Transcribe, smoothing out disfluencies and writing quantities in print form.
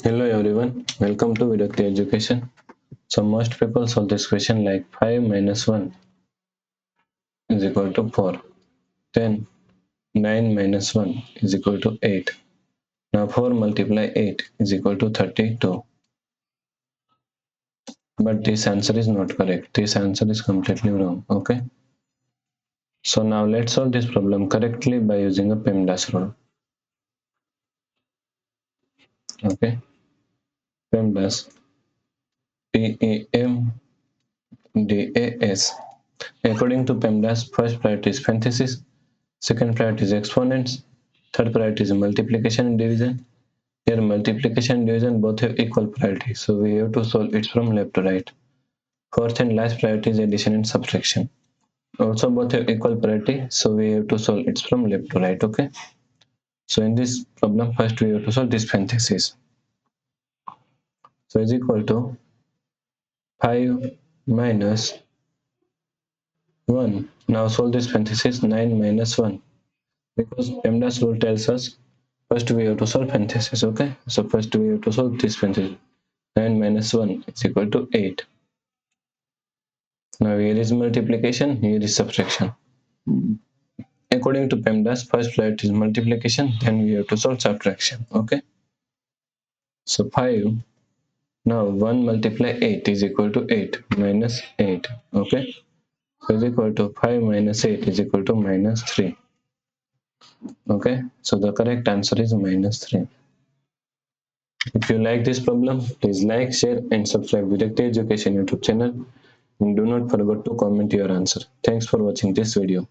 Hello everyone, welcome to Vidakti Education. So most people solve this question like 5 minus 1 is equal to 4. Then 9 minus 1 is equal to 8. Now 4 multiply 8 is equal to 32. But this answer is not correct. This answer is completely wrong. Okay. So now let's solve this problem correctly by using a PEMDAS rule. Okay. PEMDAS. PEMDAS. According to PEMDAS, first priority is parenthesis, second priority is exponents, third priority is multiplication and division. Here multiplication and division both have equal priority, so we have to solve it from left to right. Fourth and last priority is addition and subtraction. Also both have equal priority, so we have to solve it from left to right. Okay. So in this problem, first we have to solve this parenthesis. So is equal to 5 minus 1. Now solve this parenthesis 9 minus 1. Because PEMDAS rule tells us first we have to solve parenthesis. Okay. So first we have to solve this parenthesis. 9 minus 1 is equal to 8. Now here is multiplication, here is subtraction. According to PEMDAS, first priority is multiplication, then we have to solve subtraction. Okay. So 5. Now 1 multiply 8 is equal to 8 minus 8. Okay. So is equal to 5 minus 8 is equal to minus 3. Okay. So the correct answer is minus 3. If you like this problem, please like, share and subscribe Vidakti Education YouTube channel. And do not forget to comment your answer. Thanks for watching this video.